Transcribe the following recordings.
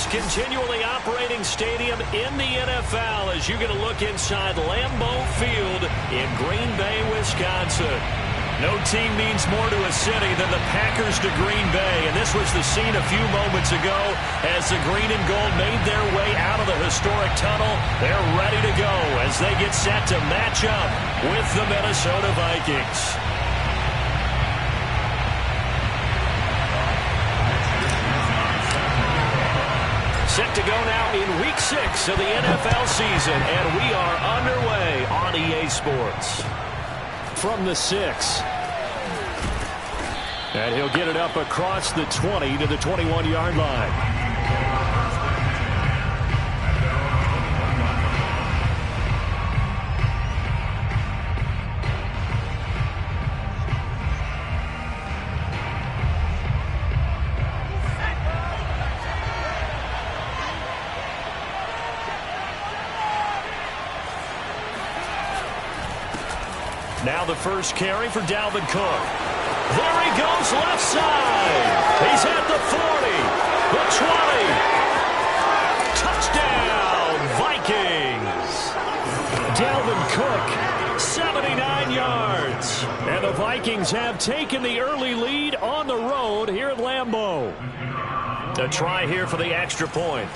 most continually operating stadium in the NFL as you get a look inside Lambeau Field in Green Bay, Wisconsin. No team means more to a city than the Packers to Green Bay, and this was the scene a few moments ago as the green and gold made their way out of the historic tunnel. They're ready to go as they get set to match up with the Minnesota Vikings. Set to go now in Week 6 of the NFL season, and we are underway on EA Sports. From the 6. And he'll get it up across the 20 to the 21-yard line. Now the first carry for Dalvin Cook. There he goes left side. He's at the 40, the 20. Touchdown, Vikings. Dalvin Cook, 79 yards. And the Vikings have taken the early lead on the road here at Lambeau. A try here for the extra point.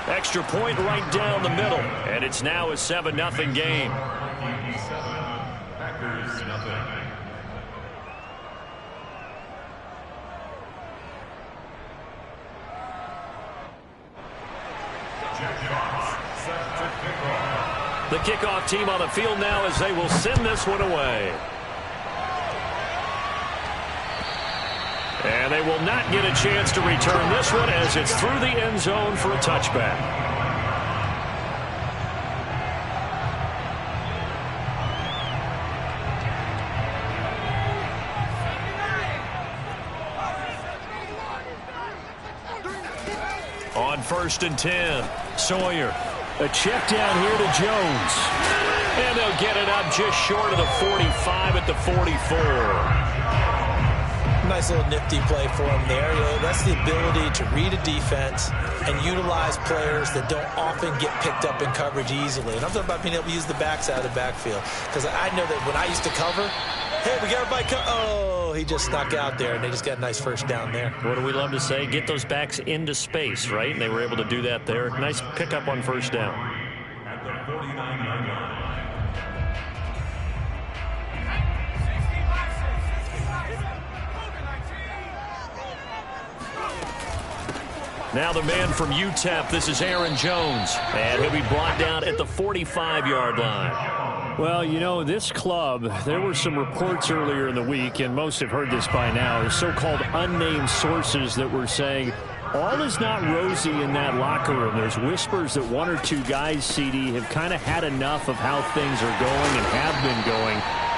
Extra point right down the middle, and it's now a 7-0 game. Packers nothing. The kickoff team on the field now as they will send this one away. And they will not get a chance to return this one as it's through the end zone for a touchback. On 1st and 10, Sawyer. A check down here to Jones. And they'll get it up just short of the 45 at the 44. Nice little nifty play for him there. You know, that's the ability to read a defense and utilize players that don't often get picked up in coverage easily. And I'm talking about being able to use the backs out of the backfield. Because I know that when I used to cover, hey, we got everybody oh, he just snuck out there, and they just got a nice first down there. What do we love to say? Get those backs into space, right? And they were able to do that there. Nice pickup on first down. At the 49-yard line. Now the man from UTEP, this is Aaron Jones. And he'll be brought down at the 45-yard line. Well, you know, this club, there were some reports earlier in the week, and most have heard this by now, so-called unnamed sources that were saying all is not rosy in that locker room. There's whispers that one or two guys, CD, have kind of had enough of how things are going and have been going.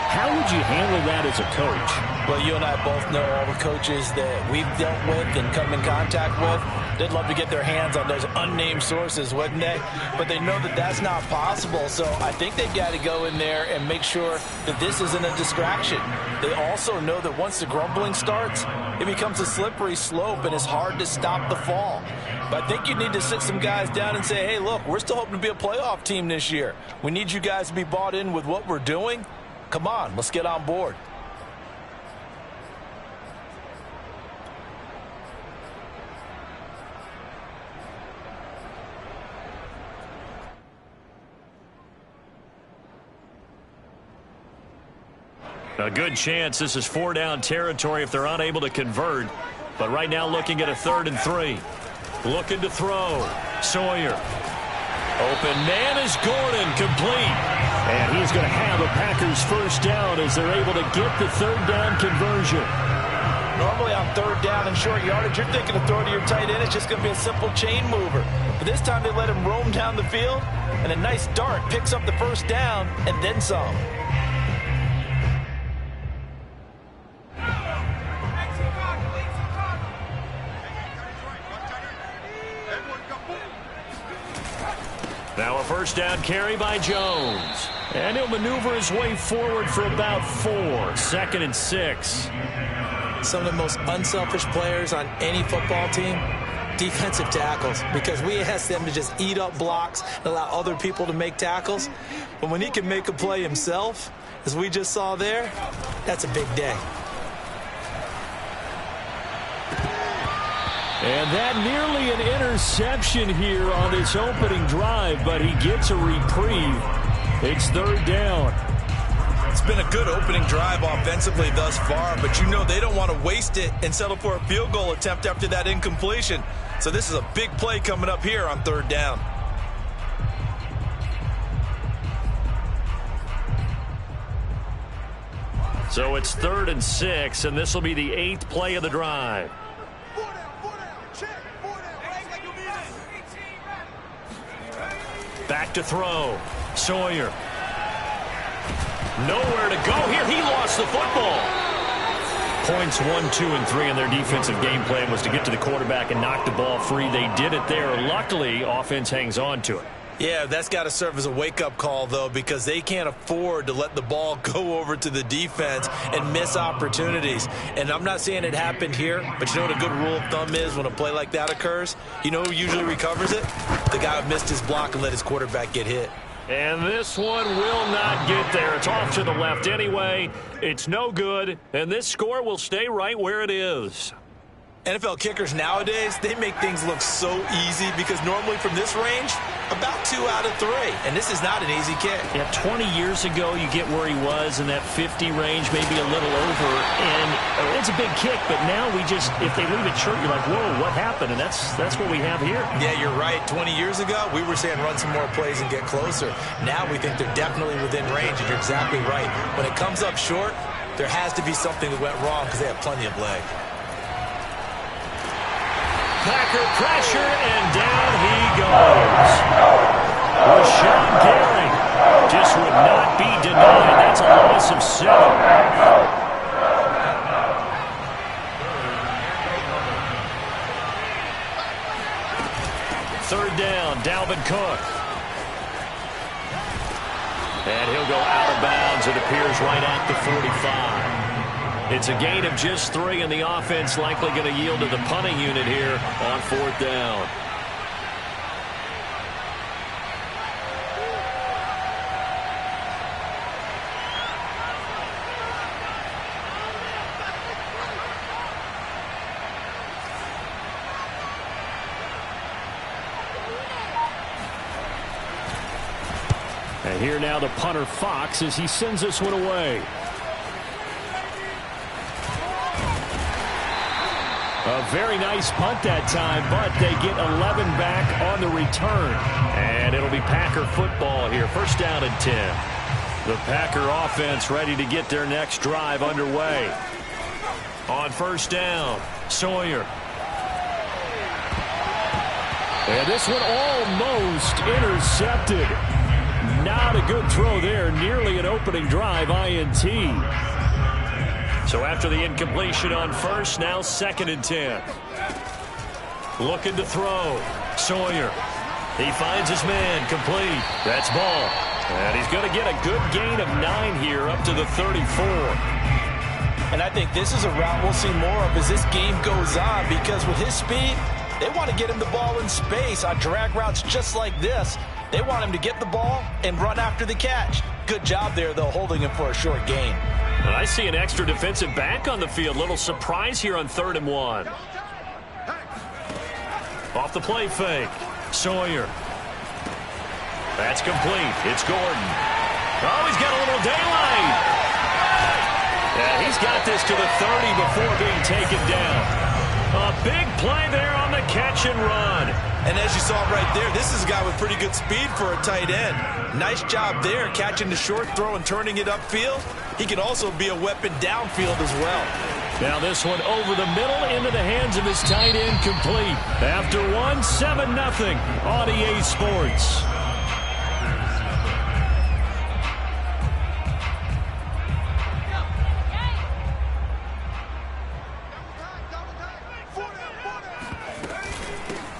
How would you handle that as a coach? Well, you and I both know all the coaches that we've dealt with and come in contact with. They'd love to get their hands on those unnamed sources, wouldn't they? But they know that that's not possible. So I think they've got to go in there and make sure that this isn't a distraction. They also know that once the grumbling starts, it becomes a slippery slope and it's hard to stop the fall. But I think you need to sit some guys down and say, hey, look, we're still hoping to be a playoff team this year. We need you guys to be bought in with what we're doing. Come on, let's get on board. A good chance this is 4-down territory if they're unable to convert. But right now looking at a 3rd and 3. Looking to throw. Sawyer. Open man is Gordon, complete. And he's going to have a Packers first down as they're able to get the 3rd down conversion. Normally on third down and short yardage, you're thinking to throw to your tight end. It's just going to be a simple chain mover. But this time they let him roam down the field, and a nice dart picks up the first down and then some. Now a first down carry by Jones. And he'll maneuver his way forward for about 4. 2nd and 6. Some of the most unselfish players on any football team, defensive tackles, because we ask them to just eat up blocks and allow other people to make tackles. But when he can make a play himself, as we just saw there, that's a big day. And that nearly an interception here on this opening drive, but he gets a reprieve. It's third down. It's been a good opening drive offensively thus far, but you know they don't want to waste it and settle for a field goal attempt after that incompletion. So this is a big play coming up here on third down. So it's 3rd and 6, and this will be the 8th play of the drive. Back to throw. Sawyer. Nowhere to go here. He lost the football. Points 1, 2, and 3 in their defensive game plan was to get to the quarterback and knock the ball free. They did it there. Luckily, offense hangs on to it. Yeah, that's got to serve as a wake-up call, though, because they can't afford to let the ball go over to the defense and miss opportunities. And I'm not saying it happened here, but you know what a good rule of thumb is when a play like that occurs? You know who usually recovers it? The guy who missed his block and let his quarterback get hit. And this one will not get there. It's off to the left anyway. It's no good, and this score will stay right where it is. NFL kickers nowadays, they make things look so easy because normally from this range, about 2 out of 3. And this is not an easy kick. Yeah, 20 years ago, you get where he was in that 50 range, maybe a little over. And it's a big kick, but now we just, if they leave it short, you're like, whoa, what happened? And that's what we have here. Yeah, you're right. 20 years ago, we were saying run some more plays and get closer. Now we think they're definitely within range, and you're exactly right. When it comes up short, there has to be something that went wrong because they have plenty of leg. Packer pressure, and down he goes. Rashawn Gary just would not be denied. That's a loss of 7. Third down, Dalvin Cook. And he'll go out of bounds, it appears, right at the 45. It's a gain of just 3, and the offense likely going to yield to the punting unit here on 4th down. And here now the punter Fox as he sends this one away. A very nice punt that time, but they get 11 back on the return. And it'll be Packer football here. First down and 10. The Packer offense ready to get their next drive underway. On first down, Sawyer. And this one almost intercepted. Not a good throw there. Nearly an opening drive INT. So after the incompletion on first, now 2nd and 10. Looking to throw. Sawyer. He finds his man. Complete. That's ball. And he's going to get a good gain of 9 here up to the 34. And I think this is a route we'll see more of as this game goes on because with his speed, they want to get him the ball in space on drag routes just like this. They want him to get the ball and run after the catch. Good job there, though, holding him for a short gain. And I see an extra defensive back on the field. Little surprise here on 3rd and 1. Off the play fake. Sawyer. That's complete. It's Gordon. Oh, he's got a little daylight. Yeah, he's got this to the 30 before being taken down. A big play there on the catch and run. And as you saw right there, this is a guy with pretty good speed for a tight end. Nice job there, catching the short throw and turning it upfield. He can also be a weapon downfield as well. Now this one over the middle into the hands of his tight end, complete. After one, 7-0 on EA Sports.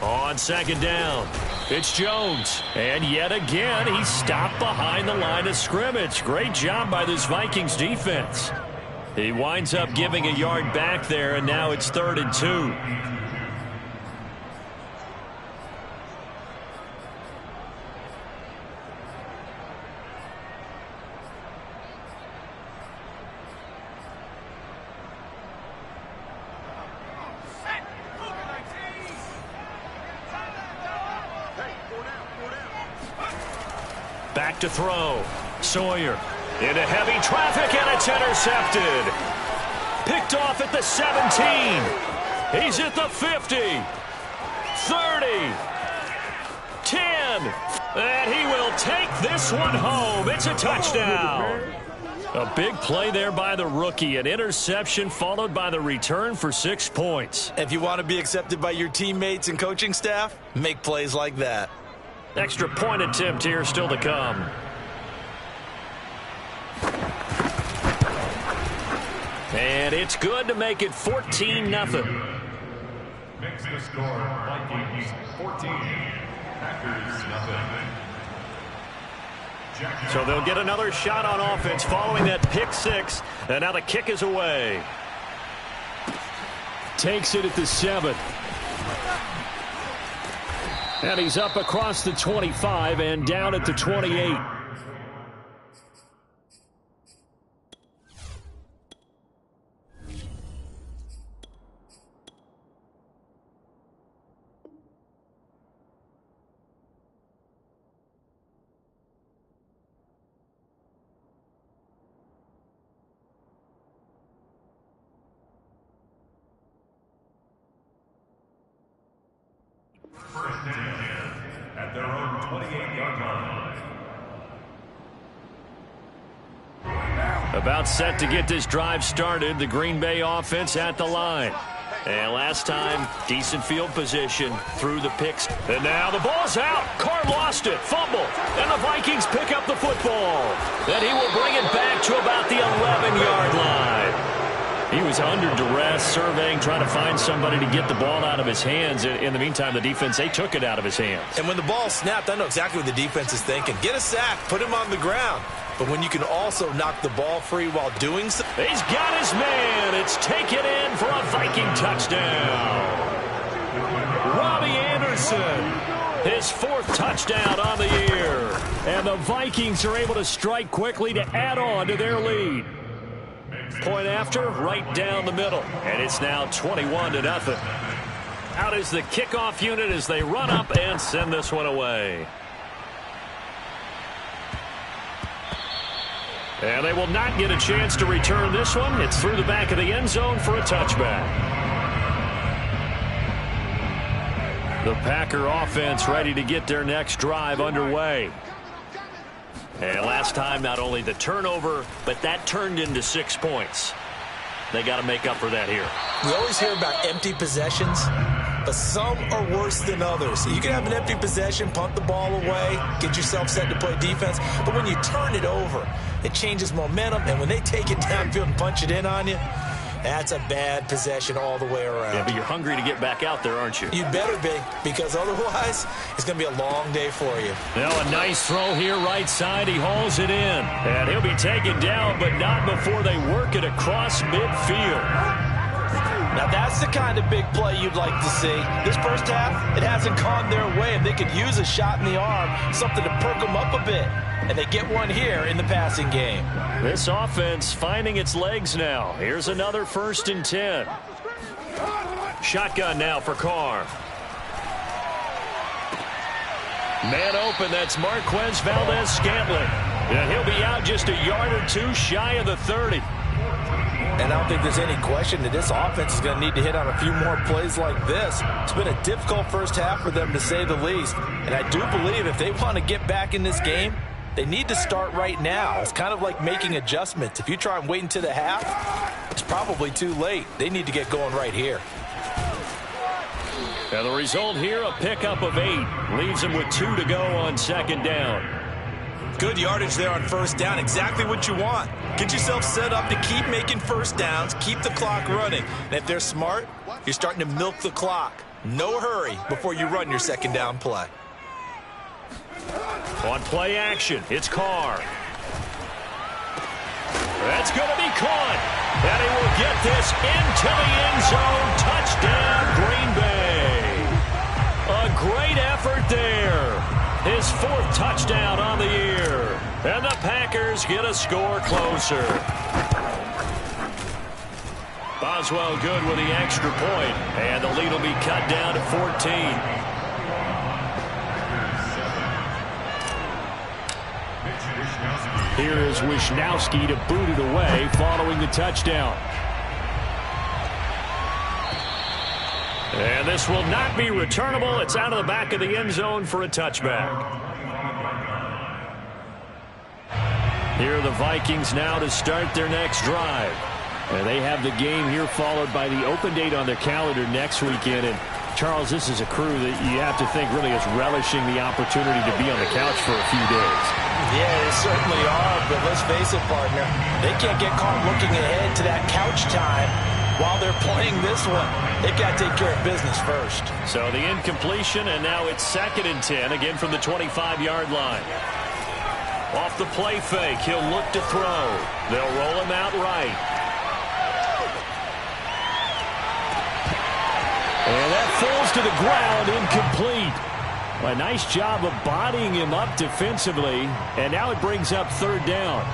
On second down, it's Jones. And yet again, he's stopped behind the line of scrimmage. Great job by this Vikings defense. He winds up giving a yard back there, and now it's 3rd and 2. Back to throw. Sawyer into heavy traffic, and it's intercepted. Picked off at the 17. He's at the 50. 30. 10. And he will take this one home. It's a touchdown. A big play there by the rookie. An interception followed by the return for 6 points. If you want to be accepted by your teammates and coaching staff, make plays like that. Extra point attempt here still to come. And it's good to make it 14-0. Makes the score Vikings 14, Packers 0. So they'll get another shot on offense following that pick 6. And now the kick is away. Takes it at the 7. And he's up across the 25 and down at the 28. First down at their own 28-yard line. About set to get this drive started. The Green Bay offense at the line. And last time, decent field position through the picks. And now the ball's out. Carr lost it. Fumble. And the Vikings pick up the football. Then he will bring it back to about the 11-yard line. He was under duress, surveying, trying to find somebody to get the ball out of his hands. In the meantime, the defense, they took it out of his hands. And when the ball snapped, I know exactly what the defense is thinking. Get a sack, put him on the ground. But when you can also knock the ball free while doing so. He's got his man. It's taken in for a Viking touchdown. Robbie Anderson, his 4th touchdown on the year. And the Vikings are able to strike quickly to add on to their lead. Point after, right down the middle. And it's now 21-0. Out is the kickoff unit as they run up and send this one away. And they will not get a chance to return this one. It's through the back of the end zone for a touchback. The Packer offense ready to get their next drive underway. And last time, not only the turnover, but that turned into 6 points. They got to make up for that here. We always hear about empty possessions, but some are worse than others. So you can have an empty possession, punt the ball away, get yourself set to play defense. But when you turn it over, it changes momentum. And when they take it downfield and punch it in on you, that's a bad possession all the way around. Yeah, but you're hungry to get back out there, aren't you? You better be, because otherwise it's going to be a long day for you. Now a nice throw here right side. He hauls it in. And he'll be taken down, but not before they work it across midfield. Now that's the kind of big play you'd like to see. This first half, it hasn't gone their way, and they could use a shot in the arm, something to perk them up a bit. And they get one here in the passing game. This offense finding its legs now. Here's another 1st and 10. Shotgun now for Carr. Man open, that's Marquez Valdez-Scantling. And he'll be out just a yard or two shy of the 30. And I don't think there's any question that this offense is going to need to hit on a few more plays like this. It's been a difficult first half for them, to say the least. And I do believe if they want to get back in this game, They need to start right now. It's kind of like making adjustments. If you try and wait until the half, it's probably too late. They need to get going right here. And the result here, a pickup of 8. Leaves them with 2 to go on second down. Good yardage there on first down. Exactly what you want. Get yourself set up to keep making first downs, keep the clock running. And if they're smart, you're starting to milk the clock. No hurry before you run your second down play. On play action, it's Carr. That's going to be caught. And he will get this into the end zone. Touchdown, Green Bay. A great effort there. His 4th touchdown on the year. And the Packers get a score closer. Boswell good with the extra point. And the lead will be cut down to 14. Here is Wisnowski to boot it away following the touchdown. And this will not be returnable. It's out of the back of the end zone for a touchback. Here are the Vikings now to start their next drive. And they have the game here followed by the open date on their calendar next weekend. And Charles, this is a crew that you have to think really is relishing the opportunity to be on the couch for a few days. Yeah, they certainly are, but let's face it, partner. They can't get caught looking ahead to that couch time while they're playing this one. They've got to take care of business first. So the incompletion, and now it's 2nd and 10, again from the 25-yard line. Off the play fake, he'll look to throw. They'll roll him out right. And that falls to the ground, incomplete. A nice job of bodying him up defensively, and now it brings up 3rd down.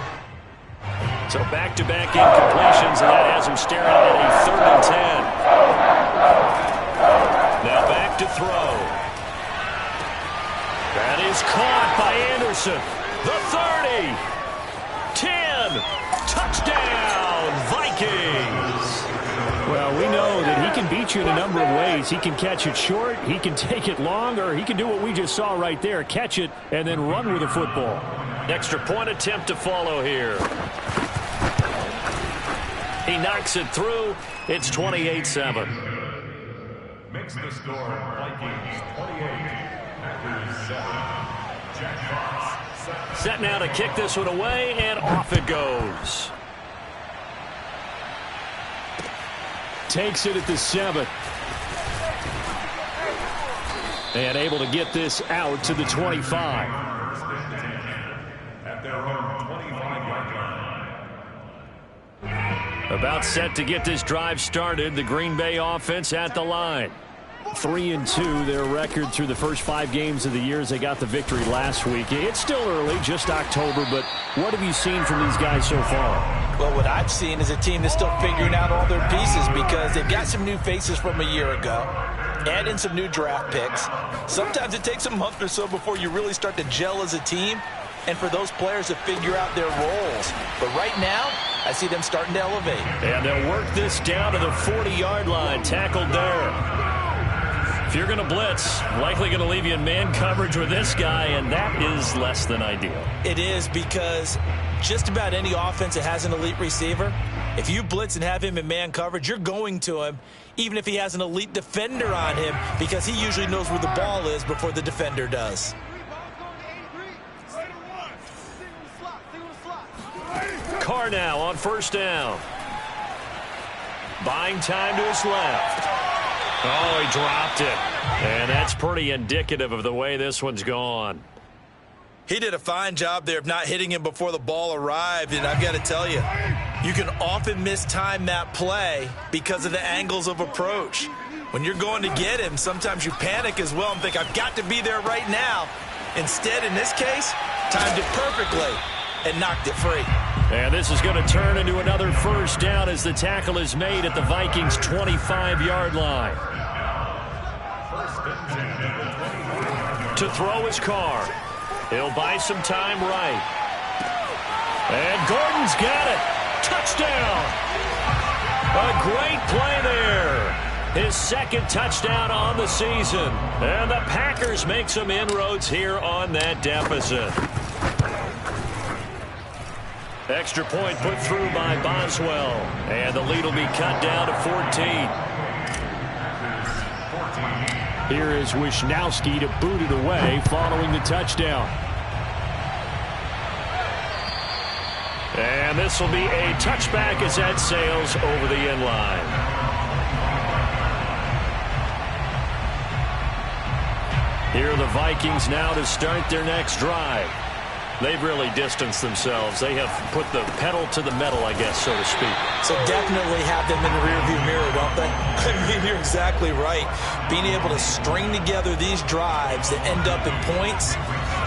So back-to-back incompletions, and that has him staring at a 3rd and 10. Now back to throw. That is caught by Anderson. The 30. 10. Touchdown, Vikings. Well, we know that he can beat you in a number of ways. He can catch it short, he can take it long, or he can do what we just saw right there, catch it and then run with the football. Extra point attempt to follow here. He knocks it through. It's 28-7. Makes the score Vikings 28, Packers 7. Jack Fox 7. Set now to kick this one away, and off it goes. Takes it at the 7. And able to get this out to the 25. At their own 25-yard line. About set to get this drive started. The Green Bay offense at the line. 3-2, their record through the first 5 games of the year as they got the victory last week. It's still early, just October, but what have you seen from these guys so far? Well, what I've seen is a team that's still figuring out all their pieces because they've got some new faces from a year ago, add in some new draft picks. Sometimes it takes a month or so before you really start to gel as a team and for those players to figure out their roles. But right now, I see them starting to elevate. And they'll work this down to the 40-yard line, tackled there. If you're going to blitz, likely going to leave you in man coverage with this guy, and that is less than ideal. It is because just about any offense that has an elite receiver, if you blitz and have him in man coverage, you're going to him, even if he has an elite defender on him, because he usually knows where the ball is before the defender does. Carr now on first down. Buying time to his left. Oh, he dropped it. And that's pretty indicative of the way this one's gone. He did a fine job there of not hitting him before the ball arrived, and I've got to tell you, you can often mistime that play because of the angles of approach. When you're going to get him, sometimes you panic as well and think, I've got to be there right now. Instead, in this case, timed it perfectly and knocked it free. And this is going to turn into another first down as the tackle is made at the Vikings' 25-yard line. To throw his Carr. He'll buy some time right. And Gordon's got it. Touchdown. A great play there. His 2nd touchdown on the season. And the Packers make some inroads here on that deficit. Extra point put through by Boswell. And the lead will be cut down to 14. Here is Wisnowski to boot it away following the touchdown. And this will be a touchback as that sails over the end line. Here are the Vikings now to start their next drive. They've really distanced themselves. They have put the pedal to the metal, I guess, so to speak. So definitely have them in the rearview mirror, don't they? I mean, you're exactly right. Being able to string together these drives that end up in points,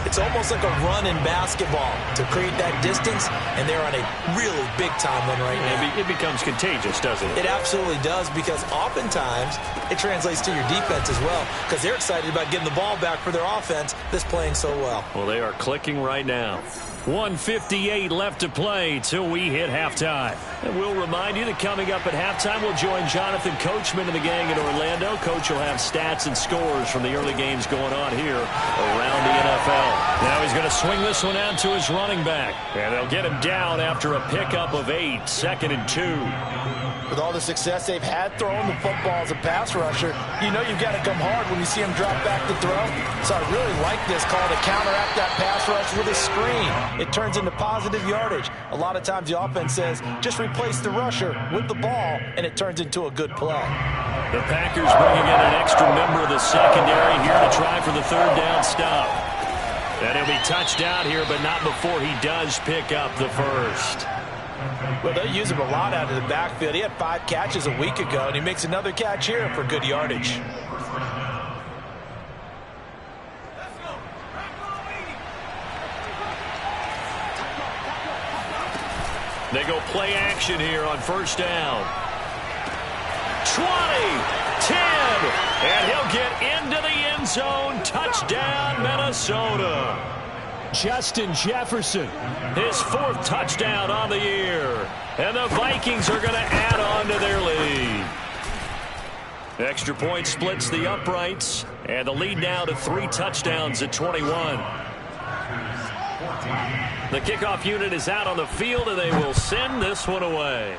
it's almost like a run in basketball to create that distance, and they're on a really big-time one right now. It becomes contagious, doesn't it? It absolutely does, because oftentimes it translates to your defense as well, because they're excited about getting the ball back for their offense that's playing so well. Well, they are clicking right now. 1:58 left to play till we hit halftime. And we'll remind you that coming up at halftime, we'll join Jonathan Coachman and the gang in Orlando. Coach will have stats and scores from the early games going on here around the NFL. Now he's going to swing this one out to his running back. And they'll get him down after a pickup of 8, 2nd and 2. With all the success they've had throwing the football as a pass rusher, you know you've got to come hard when you see him drop back to throw. So I really like this call to counteract that pass rush with a screen. It turns into positive yardage. A lot of times the offense says, just replace the rusher with the ball, and it turns into a good play. The Packers bringing in an extra member of the secondary here to try for the 3rd down stop. And he'll be touched out here, but not before he does pick up the first. Well, they use him a lot out of the backfield. He had 5 catches a week ago, and he makes another catch here for good yardage. They go play action here on 1st down. 20, 10, and he'll get into the end zone. Touchdown, Minnesota. Justin Jefferson. His 4th touchdown on the year. And the Vikings are going to add on to their lead. Extra point splits the uprights. And the lead now to 3 touchdowns at 21. The kickoff unit is out on the field, and they will send this one away.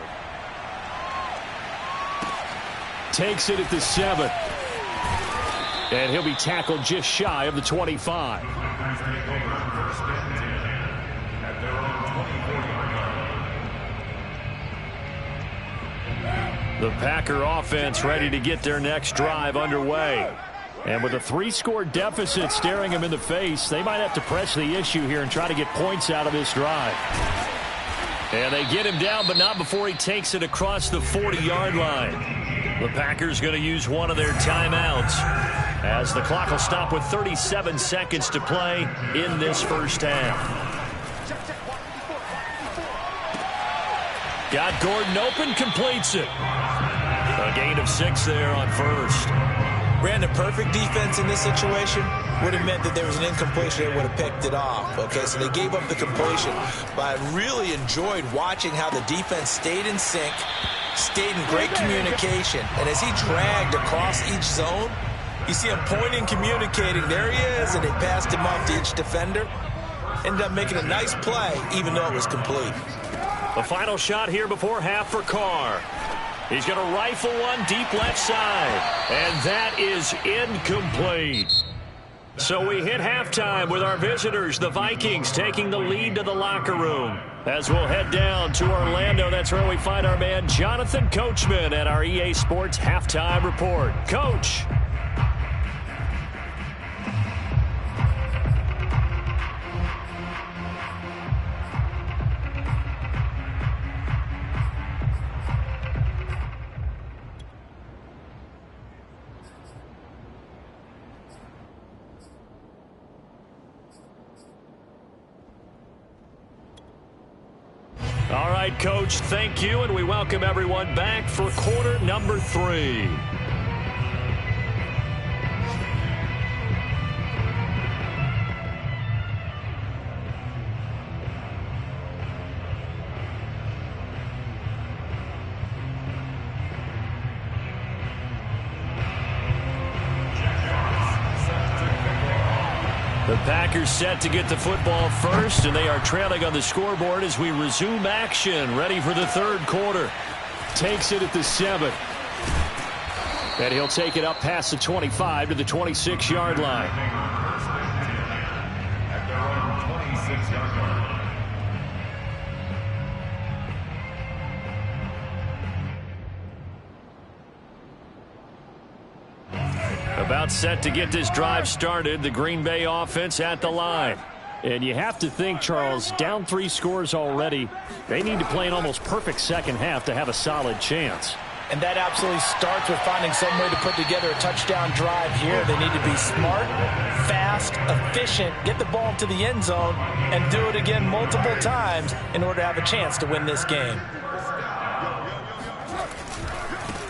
Takes it at the 7. And he'll be tackled just shy of the 25. The Packer offense ready to get their next drive underway. And with a 3-score deficit staring them in the face, they might have to press the issue here and try to get points out of this drive. And they get him down, but not before he takes it across the 40-yard line. The Packers going to use one of their timeouts, as the clock will stop with 37 seconds to play in this first half. Got Gordon open, completes it. A gain of 6 there on 1st. Brandon, perfect defense in this situation would have meant that there was an incompletion that would have picked it off. Okay, so they gave up the completion. But I really enjoyed watching how the defense stayed in sync, stayed in great communication. And as he dragged across each zone, you see him pointing, communicating. There he is, and they passed him off to each defender. Ended up making a nice play, even though it was complete. The final shot here before half for Carr. He's going to rifle one deep left side. And that is incomplete. So we hit halftime with our visitors, the Vikings, taking the lead to the locker room. As we'll head down to Orlando, that's where we find our man Jonathan Coachman at our EA Sports Halftime Report. Coach. All right, Coach, thank you, and we welcome everyone back for quarter number 3. The Packers set to get the football first, and they are trailing on the scoreboard as we resume action, ready for the third quarter. Takes it at the 7. And he'll take it up past the 25 to the 26-yard line. At their own 26-yard line. About set to get this drive started, the Green Bay offense at the line. And you have to think, Charles, down 3 scores already. They need to play an almost perfect second half to have a solid chance. And that absolutely starts with finding some way to put together a touchdown drive here. They need to be smart, fast, efficient, get the ball to the end zone, and do it again multiple times in order to have a chance to win this game.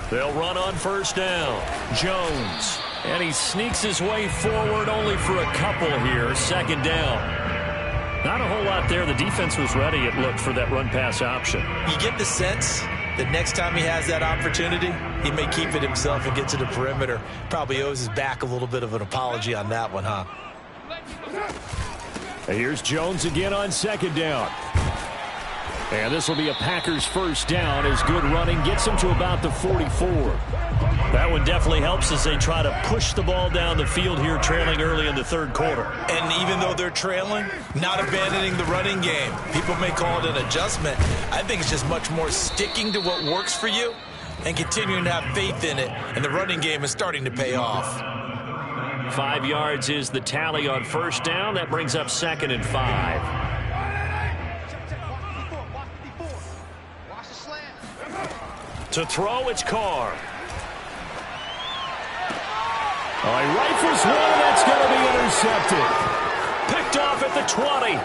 They'll run on first down. Jones. And he sneaks his way forward only for a couple here. Second down. Not a whole lot there. The defense was ready, it looked, for that run-pass option. You get the sense that next time he has that opportunity, he may keep it himself and get to the perimeter. Probably owes his back a little bit of an apology on that one, huh? And here's Jones again on second down. And this will be a Packers first down as good running gets him to about the 44. That one definitely helps as they try to push the ball down the field here, trailing early in the third quarter. And even though they're trailing, not abandoning the running game. People may call it an adjustment. I think it's just much more sticking to what works for you and continuing to have faith in it. And the running game is starting to pay off. 5 yards is the tally on first down. That brings up 2nd and 5. To throw, it's Carr. He rifles one, and that's going to be intercepted. Picked off at the 20.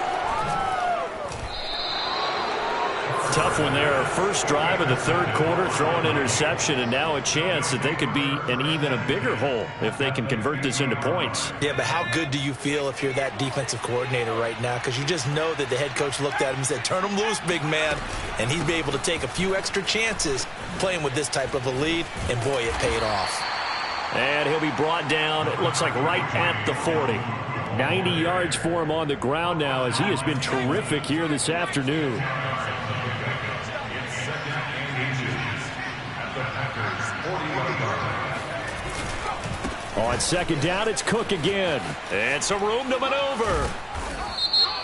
Tough one there. First drive of the third quarter, throwing interception, and now a chance that they could be in even a bigger hole if they can convert this into points. Yeah, but how good do you feel if you're that defensive coordinator right now? Because you just know that the head coach looked at him and said, turn him loose, big man. And he'd be able to take a few extra chances playing with this type of a lead, and boy, it paid off. And he'll be brought down, it looks like right at the 40. 90 yards for him on the ground now as he has been terrific here this afternoon. On second down, it's Cook again. And some room to maneuver.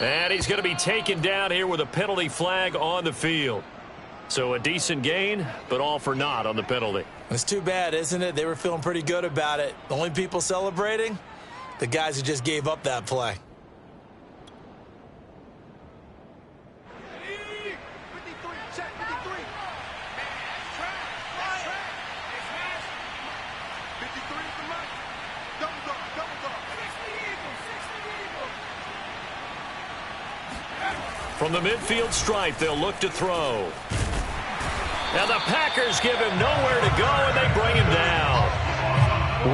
And he's going to be taken down here with a penalty flag on the field. So a decent gain, but all for naught on the penalty. It's too bad, isn't it? They were feeling pretty good about it. The only people celebrating, the guys who just gave up that play. From the midfield stripe, they'll look to throw. Now the Packers give him nowhere to go, and they bring him down.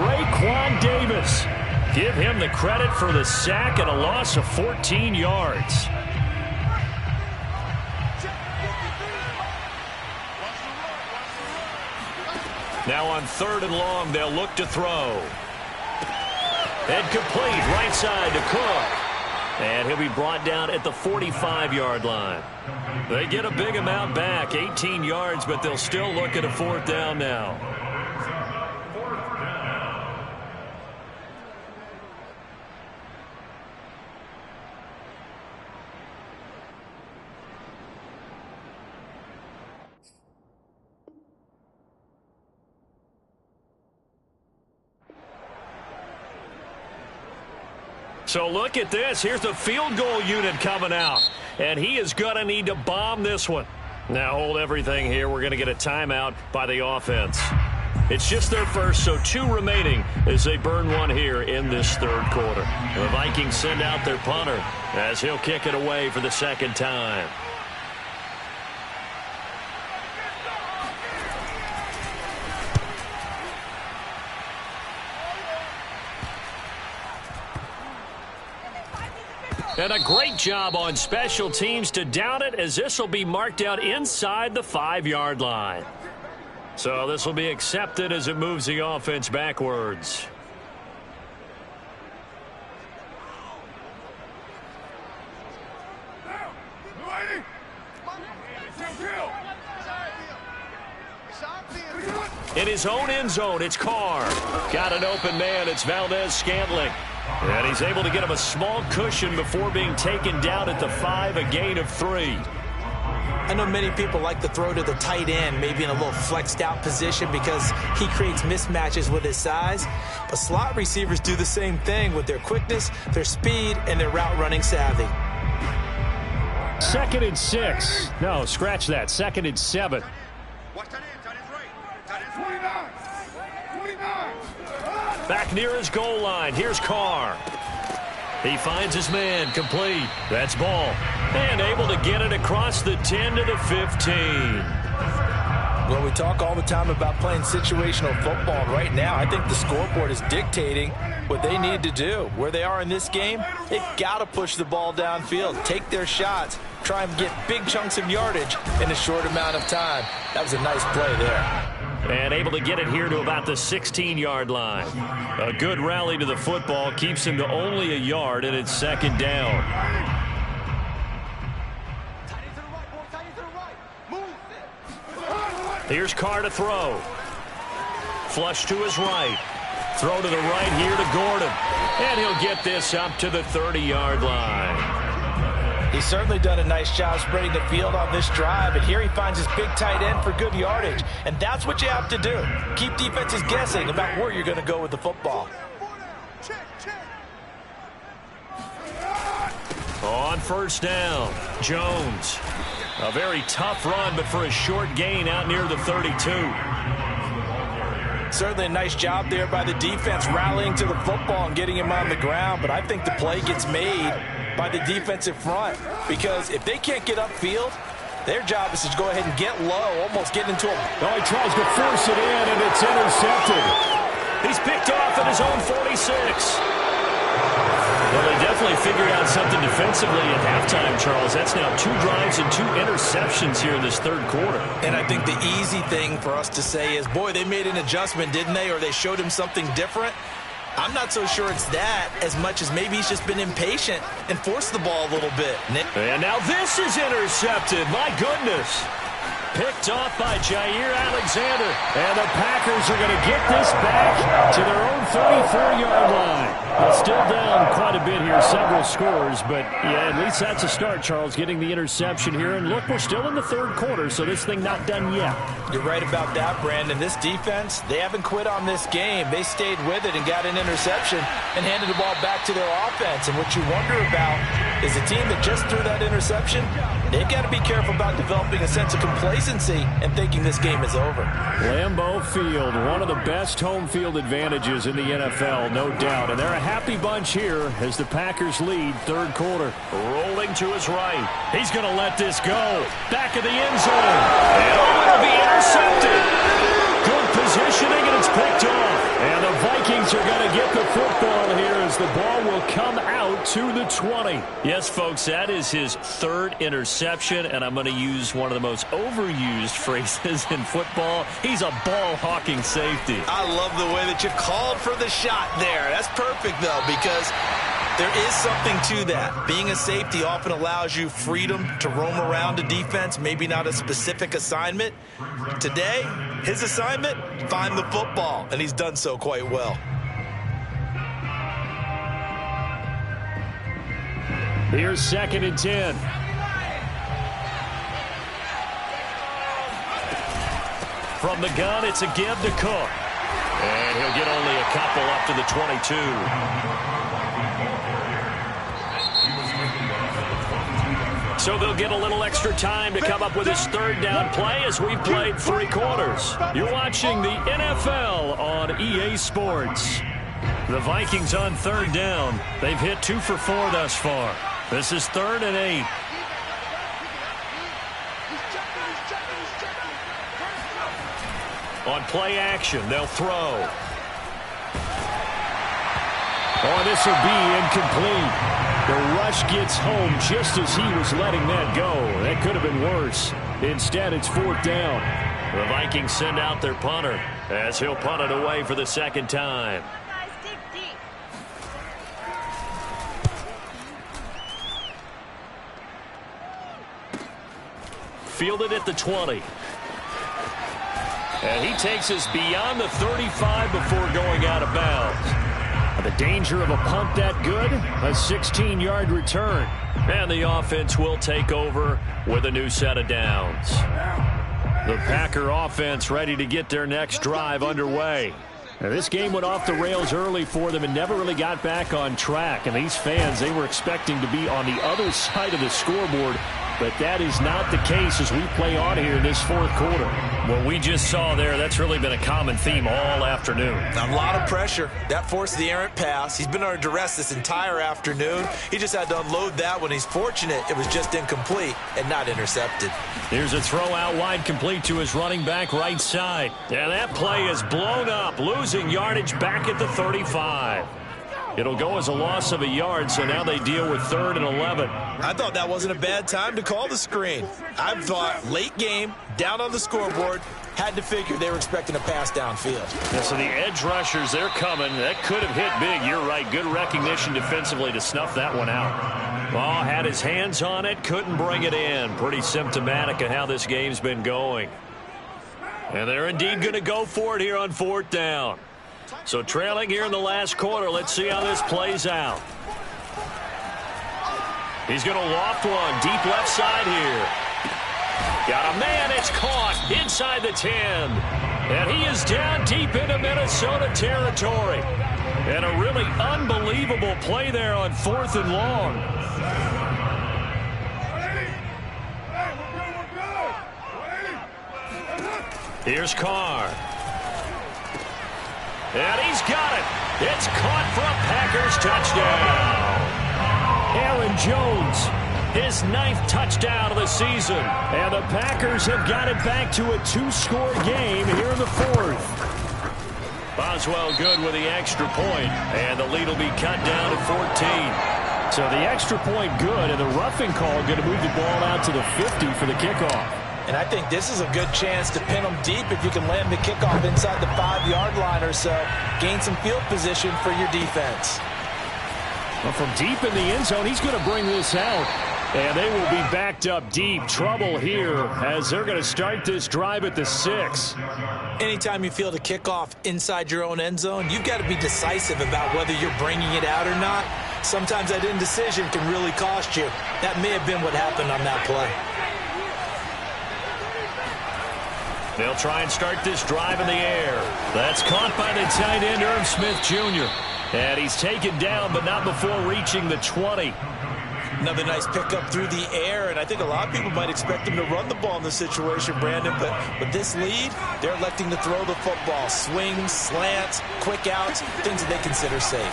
Raekwon Davis. Give him the credit for the sack and a loss of 14 yards. Now on 3rd and long, they'll look to throw. And complete, right side to Cook. And he'll be brought down at the 45-yard line. They get a big amount back, 18 yards, but they'll still look at a 4th down now. So look at this. Here's the field goal unit coming out. And he is going to need to bomb this one. Now hold everything here. We're going to get a timeout by the offense. It's just their first, so 2 remaining as they burn one here in this third quarter. The Vikings send out their punter as he'll kick it away for the 2nd time. And a great job on special teams to down it, as this will be marked out inside the 5-yard line. So this will be accepted as it moves the offense backwards. In his own end zone, it's Carr. Got an open man. It's Valdez-Scantling. And he's able to get him a small cushion before being taken down at the 5, a gain of 3. I know many people like to throw to the tight end, maybe in a little flexed out position because he creates mismatches with his size. But slot receivers do the same thing with their quickness, their speed, and their route running savvy. 2nd and 6. No, scratch that. 2nd and 7. Back near his goal line. Here's Carr. He finds his man, complete. That's ball. And able to get it across the 10 to the 15. Well, we talk all the time about playing situational football. Right now, I think the scoreboard is dictating what they need to do. Where they are in this game, they've got to push the ball downfield, take their shots, try and get big chunks of yardage in a short amount of time. That was a nice play there. And able to get it here to about the 16-yard line. A good rally to the football keeps him to only a yard, and it's 2nd down. Here's Carr to throw. Flush to his right. Throw to the right here to Gordon. And he'll get this up to the 30-yard line. He's certainly done a nice job spreading the field on this drive, and here he finds his big tight end for good yardage. And that's what you have to do. Keep defenses guessing about where you're going to go with the football. On 1st down, Jones. A very tough run, but for a short gain out near the 32. Certainly a nice job there by the defense rallying to the football and getting him on the ground, but I think the play gets made by the defensive front, because if they can't get upfield, their job is to go ahead and get low, almost get into him. Oh, he tries to force it in, and it's intercepted. He's picked off at his own 46. Well, they definitely figured out something defensively at halftime, Charles. That's now 2 drives and 2 interceptions here in this 3rd quarter. And I think the easy thing for us to say is, boy, they made an adjustment, didn't they? Or they showed him something different. I'm not so sure it's that as much as maybe he's just been impatient and forced the ball a little bit. And now this is intercepted. My goodness. Picked off by Jair Alexander. And the Packers are going to get this back to their own 34-yard line. Well, still down quite a bit here, several scores, but yeah, at least that's a start, Charles, getting the interception here. And look, we're still in the 3rd quarter, so this thing not done yet. You're right about that, Brandon. This defense, they haven't quit on this game. They stayed with it and got an interception and handed the ball back to their offense. And what you wonder about is a team that just threw that interception, they've got to be careful about developing a sense of complacency and thinking this game is over. Lambeau Field, one of the best home field advantages in the NFL, no doubt. And they're a happy bunch here as the Packers lead 3rd quarter. Rolling to his right. He's going to let this go. Back of the end zone. And it'll be intercepted. Good positioning, and it's picked off. And the Vikings are going to get the football here as the ball will come out to the 20. Yes, folks, that is his 3rd interception, and I'm going to use one of the most overused phrases in football. He's a ball-hawking safety. I love the way that you called for the shot there. That's perfect, though, because there is something to that. Being a safety often allows you freedom to roam around a defense, maybe not a specific assignment. Today, his assignment, find the football, and he's done so quite well. Here's 2nd and 10. From the gun, it's a give to Cook. And he'll get only a couple up to the 22. So they'll get a little extra time to come up with his 3rd down play as we've played 3 quarters. You're watching the NFL on EA Sports. The Vikings on 3rd down. They've hit 2 for 4 thus far. This is 3rd and 8. On play action, they'll throw. Oh, this will be incomplete. The rush gets home just as he was letting that go. That could have been worse. Instead, it's 4th down. The Vikings send out their punter as he'll punt it away for the 2nd time. Fielded at the 20. And he takes us beyond the 35 before going out of bounds. The danger of a punt that good? A 16-yard return. And the offense will take over with a new set of downs. The Packer offense ready to get their next drive underway. Now, this game went off the rails early for them and never really got back on track. And these fans, they were expecting to be on the other side of the scoreboard. But that is not the case as we play on here in this fourth quarter. What we just saw there, that's really been a common theme all afternoon. A lot of pressure. That forced the errant pass. He's been under duress this entire afternoon. He just had to unload that one. He's fortunate it was just incomplete and not intercepted. Here's a throw out wide, complete to his running back right side. And that play is blown up, losing yardage back at the 35. It'll go as a loss of a yard, so now they deal with 3rd and 11. I thought that wasn't a bad time to call the screen. I thought late game, down on the scoreboard, had to figure they were expecting a pass downfield. Yeah, so the edge rushers, they're coming. That could have hit big. You're right. Good recognition defensively to snuff that one out. Ball had his hands on it, couldn't bring it in. Pretty symptomatic of how this game's been going. And they're indeed going to go for it here on 4th down. So trailing here in the last quarter. Let's see how this plays out. He's going to loft one deep left side here. Got a man. It's caught inside the 10. And he is down deep into Minnesota territory. And a really unbelievable play there on 4th and long. Here's Carr. And he's got it. It's caught for a Packers touchdown. Aaron Jones, his 9th touchdown of the season. And the Packers have got it back to a 2-score game here in the 4th. Boswell good with the extra point, and the lead will be cut down to 14. So the extra point good, and the roughing call going to move the ball out to the 50 for the kickoff. And I think this is a good chance to pin them deep if you can land the kickoff inside the 5-yard line or so. Gain some field position for your defense. Well, from deep in the end zone, he's going to bring this out. And they will be backed up deep. Trouble here as they're going to start this drive at the 6. Anytime you field a kickoff inside your own end zone, you've got to be decisive about whether you're bringing it out or not. Sometimes that indecision can really cost you. That may have been what happened on that play. They'll try and start this drive in the air. That's caught by the tight end, Irv Smith Jr. And he's taken down, but not before reaching the 20. Another nice pickup through the air, and I think a lot of people might expect him to run the ball in this situation, Brandon, but with this lead, they're electing to throw the football. Swings, slants, quick outs, things that they consider safe.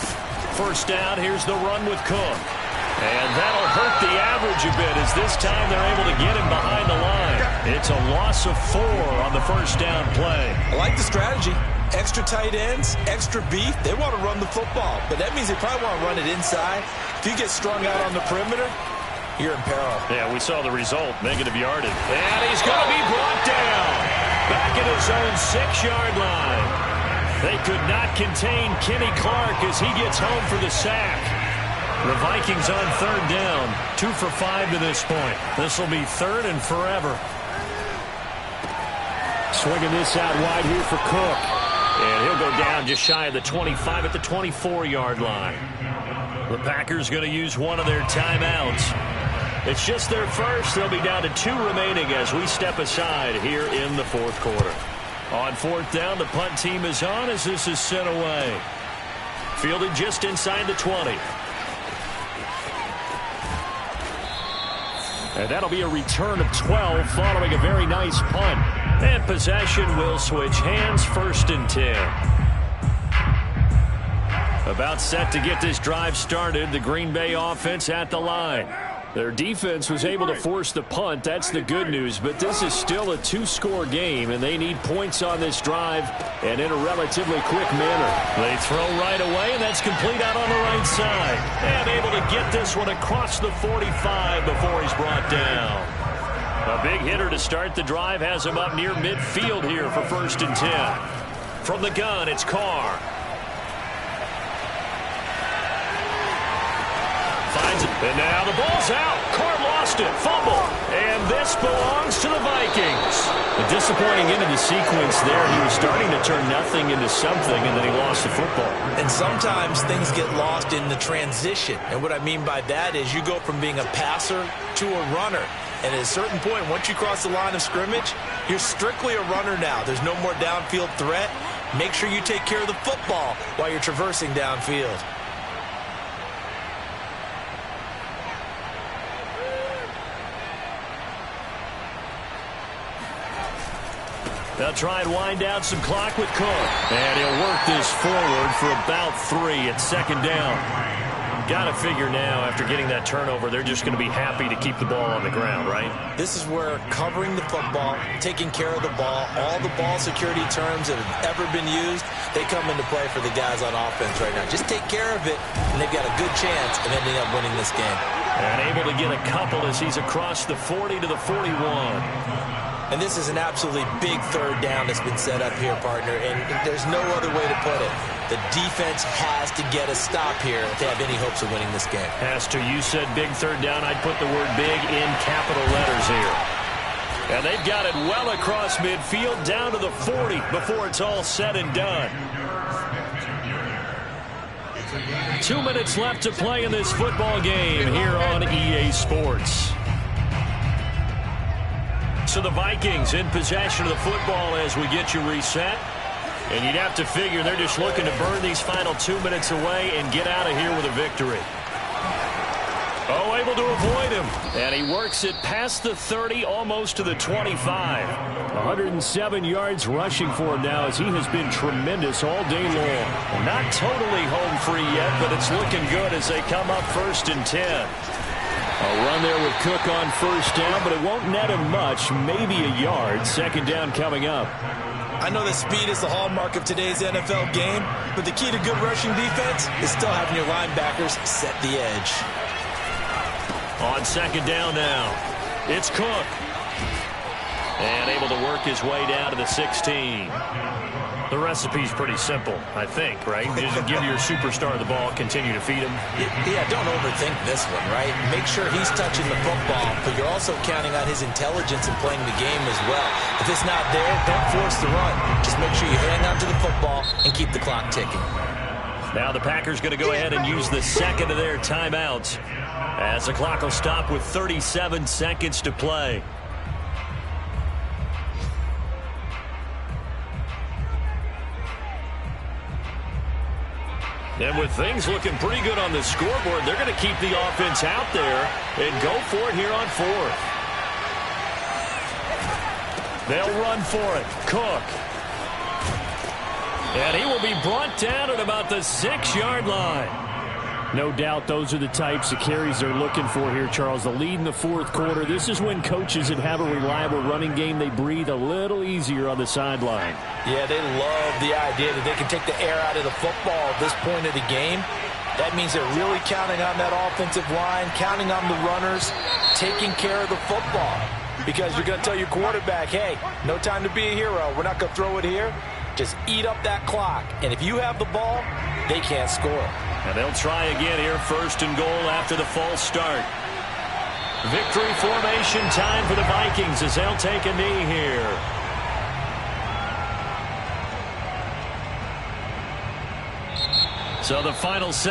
1st down, here's the run with Cook. And that'll hurt the average a bit as this time they're able to get him behind the line. It's a loss of 4 on the 1st down play. I like the strategy. Extra tight ends, extra beef. They want to run the football, but that means they probably want to run it inside. If you get strung out on the perimeter, you're in peril. Yeah, we saw the result, negative yardage. And he's going to be brought down back at his own 6-yard line. They could not contain Kenny Clark as he gets home for the sack. The Vikings on 3rd down, 2 for 5 to this point. This will be 3rd and forever. Swinging this out wide here for Cook. And he'll go down just shy of the 25 at the 24-yard line. The Packers going to use one of their timeouts. It's just their first. They'll be down to 2 remaining as we step aside here in the 4th quarter. On 4th down, the punt team is on as this is sent away. Fielded just inside the 20. And that'll be a return of 12 following a very nice punt. And possession will switch hands, 1st and 10. About set to get this drive started. The Green Bay offense at the line. Their defense was able to force the punt. That's the good news. But this is still a 2-score game, and they need points on this drive and in a relatively quick manner. They throw right away, and that's complete out on the right side. And able to get this one across the 45 before he's brought down. A big hitter to start the drive has him up near midfield here for 1st and 10. From the gun, it's Carr. Finds it, and now the ball's out. Carr lost lost it. Fumble. And this belongs to the Vikings. A disappointing end of the sequence there. He was starting to turn nothing into something, and then he lost the football. And sometimes things get lost in the transition. And what I mean by that is you go from being a passer to a runner. And at a certain point, once you cross the line of scrimmage, you're strictly a runner now. There's no more downfield threat. Make sure you take care of the football while you're traversing downfield. They'll try and wind down some clock with Cook. And he'll work this forward for about 3 at second down. Got to figure now, after getting that turnover, they're just going to be happy to keep the ball on the ground, right? This is where covering the football, taking care of the ball, all the ball security terms that have ever been used, they come into play for the guys on offense right now. Just take care of it, and they've got a good chance of ending up winning this game. And able to get a couple as he's across the 40 to the 41. And this is an absolutely big third down that's been set up here, partner, and there's no other way to put it. The defense has to get a stop here if they have any hopes of winning this game. Has to. You said big third down. I'd put the word big in capital letters here. And they've got it well across midfield down to the 40 before it's all said and done. 2 minutes left to play in this football game here on EA Sports. So the Vikings in possession of the football as we get you reset. And you'd have to figure they're just looking to burn these final 2 minutes away and get out of here with a victory. Oh, able to avoid him. And he works it past the 30, almost to the 25. 107 yards rushing for him now as he has been tremendous all day long. Not totally home free yet, but it's looking good as they come up 1st and 10. A run there with Cook on first down, but it won't net him much, maybe a yard. Second down coming up. I know that speed is the hallmark of today's NFL game, but the key to good rushing defense is still having your linebackers set the edge. On second down now, it's Cook. And able to work his way down to the 16. The recipe's pretty simple, I think, right? Just give your superstar the ball, continue to feed him. Yeah, don't overthink this one, right? Make sure he's touching the football, but you're also counting on his intelligence in playing the game as well. If it's not there, don't force the run. Just make sure you hang on to the football and keep the clock ticking. Now the Packers going to go ahead and use the second of their timeouts as the clock will stop with 37 seconds to play. And with things looking pretty good on the scoreboard, they're going to keep the offense out there and go for it here on 4th. They'll run for it. Cook. And he will be brought down at about the 6-yard line. No doubt those are the types of carries they're looking for here, Charles. The lead in the 4th quarter. This is when coaches that have a reliable running game, they breathe a little easier on the sideline. Yeah, they love the idea that they can take the air out of the football at this point of the game. That means they're really counting on that offensive line, counting on the runners, taking care of the football. Because you're going to tell your quarterback, hey, no time to be a hero. We're not going to throw it here. Just eat up that clock. And if you have the ball, they can't score. And they'll try again here, 1st and goal after the false start. Victory formation time for the Vikings as they'll take a knee here. So the final second.